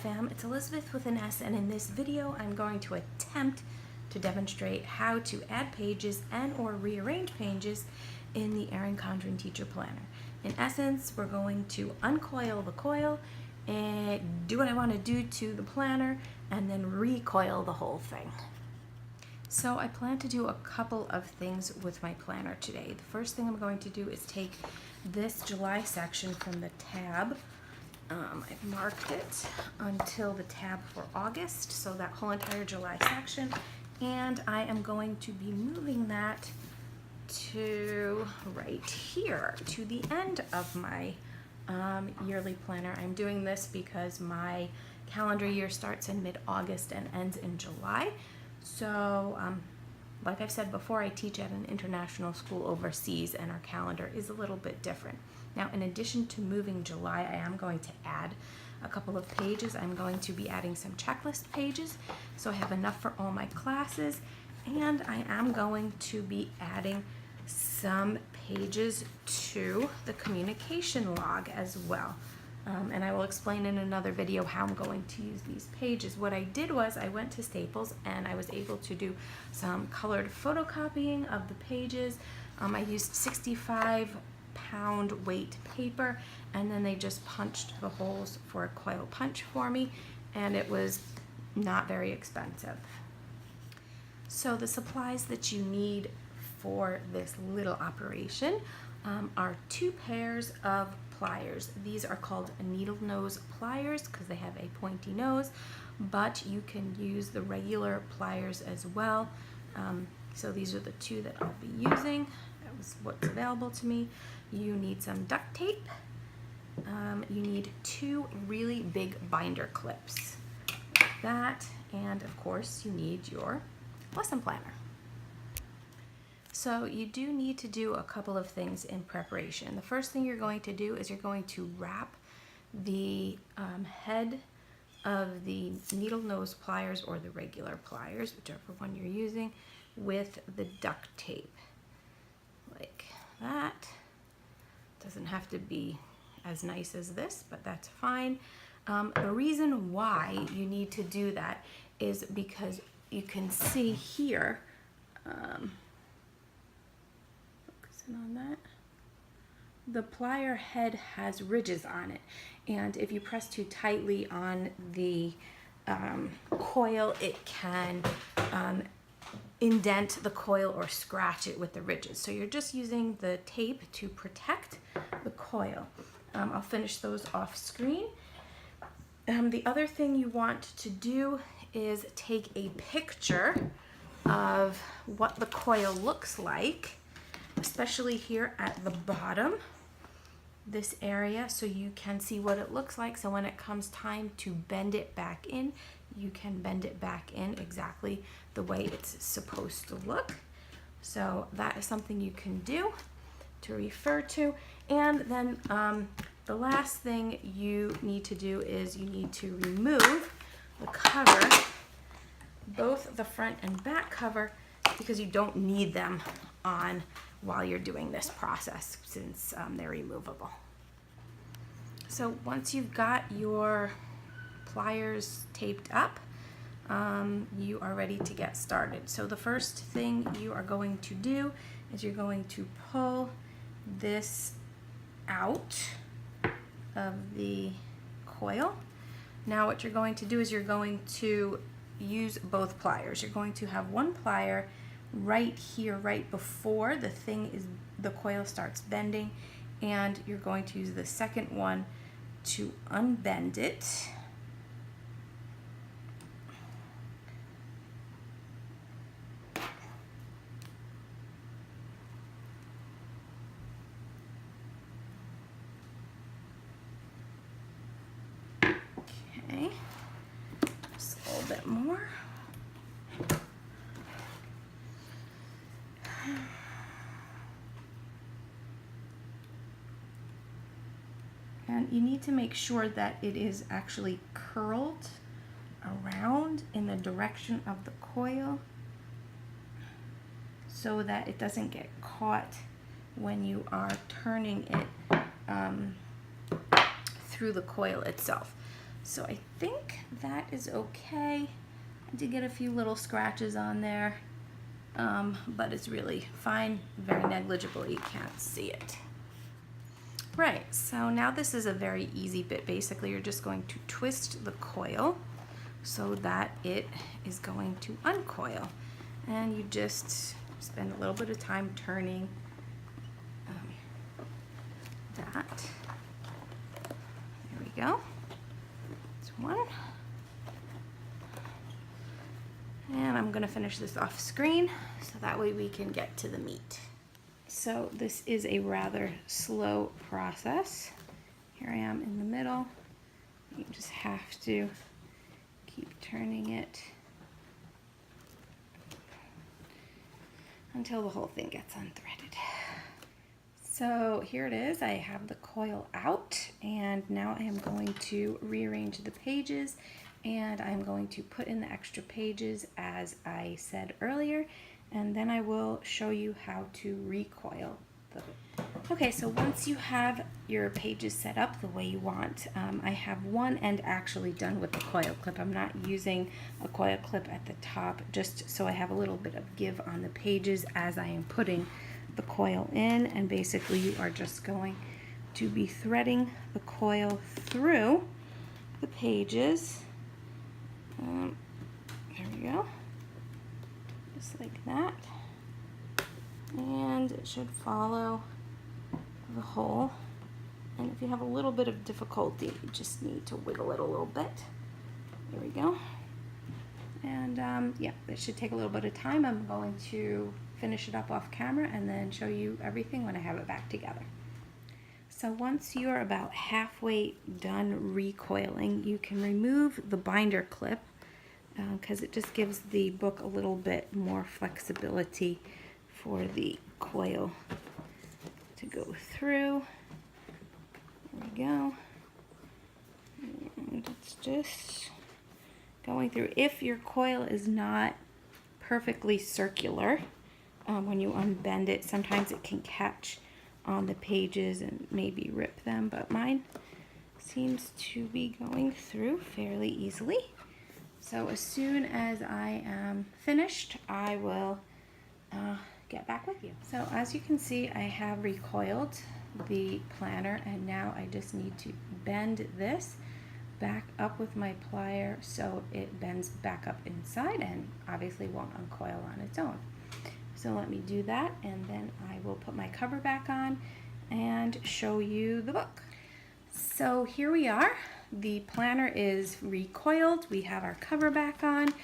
fam, it's Elizabeth with an S, and in this video I'm going to attempt to demonstrate how to add pages and or rearrange pages in the Erin Condren Teacher Planner. In essence, we're going to uncoil the coil and do what I want to do to the planner and then recoil the whole thing. So I plan to do a couple of things with my planner today. The first thing I'm going to do is take this July section from the tab. I've marked it until the tab for August, so that whole entire July section, and I am going to be moving that to right here, to the end of my yearly planner. I'm doing this because my calendar year starts in mid-August and ends in July. So like I've said before, I teach at an international school overseas and our calendar is a little bit different. Now, in addition to moving July, I am going to add a couple of pages. I'm going to be adding some checklist pages, so I have enough for all my classes, and I am going to be adding some pages to the communication log as well. And I will explain in another video how I'm going to use these pages. What I did was I went to Staples and I was able to do some colored photocopying of the pages. I used 65-pound weight paper, and then they just punched the holes for a coil punch for me, and it was not very expensive. So the supplies that you need for this little operation are 2 pairs of pliers. These are called needle nose pliers because they have a pointy nose, but you can use the regular pliers as well. So these are the 2 that I'll be using. That was what's available to me. You need some duct tape. You need 2 really big binder clips, like that, and of course you need your lesson planner. So you do need to do a couple of things in preparation. The first thing you're going to do is you're going to wrap the head of the needle nose pliers or the regular pliers, whichever one you're using, with the duct tape, like that. Doesn't have to be as nice as this, but that's fine. The reason why you need to do that is because you can see here, on that, the plier head has ridges on it, and if you press too tightly on the coil, it can indent the coil or scratch it with the ridges. So you're just using the tape to protect the coil. I'll finish those off screen. The other thing you want to do is take a picture of what the coil looks like, especially here at the bottom, this area, so you can see what it looks like. So when it comes time to bend it back in, you can bend it back in exactly the way it's supposed to look. So that is something you can do to refer to. And then the last thing you need to do is you need to remove the cover, both the front and back cover, because you don't need them on while you're doing this process, since they're removable. So once you've got your pliers taped up, you are ready to get started. So the first thing you are going to do is you're going to pull this out of the coil. Now what you're going to do is you're going to use both pliers. You're going to have one plier right here, right before the coil starts bending, and you're going to use the second one to unbend it. Okay, just a little bit more. And you need to make sure that it is actually curled around in the direction of the coil so that it doesn't get caught when you are turning it through the coil itself. So I think that is okay. I did get a few little scratches on there, but it's really fine, very negligible. You can't see it. Right, so now this is a very easy bit. Basically, you're just going to twist the coil so that it is going to uncoil. And you just spend a little bit of time turning that. There we go. That's one. And I'm going to finish this off screen so that way we can get to the meat. So this is a rather slow process. Here I am in the middle. You just have to keep turning it until the whole thing gets unthreaded. So here it is. I have the coil out, and now I am going to rearrange the pages, and I'm going to put in the extra pages as I said earlier, and then I will show you how to recoil the. Okay, so once you have your pages set up the way you want, I have one end actually done with the coil clip. I'm not using a coil clip at the top, just so I have a little bit of give on the pages as I am putting the coil in, and basically you are just going to be threading the coil through the pages. There we go. Just like that, and it should follow the hole. And if you have a little bit of difficulty, you just need to wiggle it a little bit. There we go. And yeah, it should take a little bit of time. I'm going to finish it up off camera and then show you everything when I have it back together. So once you're about halfway done recoiling, you can remove the binder clip because it just gives the book a little bit more flexibility for the coil to go through. There we go. And it's just going through. If your coil is not perfectly circular, when you unbend it, sometimes it can catch on the pages and maybe rip them, but mine seems to be going through fairly easily. So as soon as I am finished, I will get back with you. So as you can see, I have recoiled the planner, and now I just need to bend this back up with my plier so it bends back up inside and obviously won't uncoil on its own. So let me do that, and then I will put my cover back on and show you the book. So here we are. The planner is recoiled. We have our cover back on.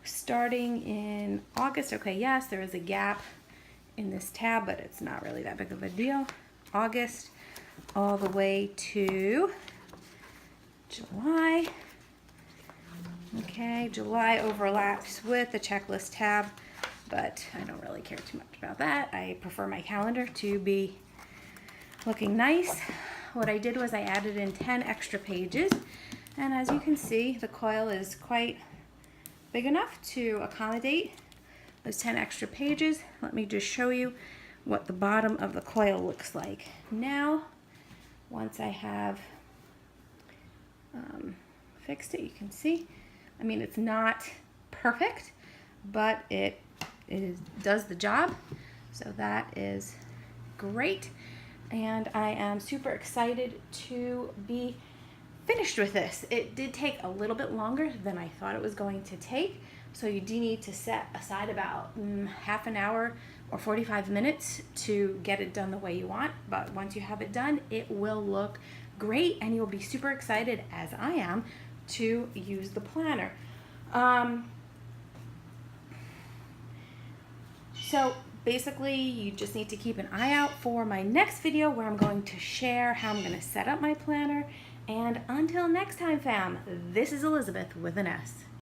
Starting in August. Okay, yes, there is a gap in this tab, but it's not really that big of a deal. August all the way to July. Okay, July overlaps with the checklist tab, but I don't really care too much about that. I prefer my calendar to be looking nice. What I did was I added in 10 extra pages, and as you can see, the coil is quite big enough to accommodate those 10 extra pages. Let me just show you what the bottom of the coil looks like. Now, once I have fixed it, you can see, I mean, it's not perfect, but it does the job, so that is great. And I am super excited to be finished with this. It did take a little bit longer than I thought it was going to take, so you do need to set aside about half an hour or 45 minutes to get it done the way you want, but once you have it done, it will look great, and you'll be super excited, as I am, to use the planner. So basically, you just need to keep an eye out for my next video where I'm going to share how I'm going to set up my planner. And until next time, fam, this is Elizabeth with an S.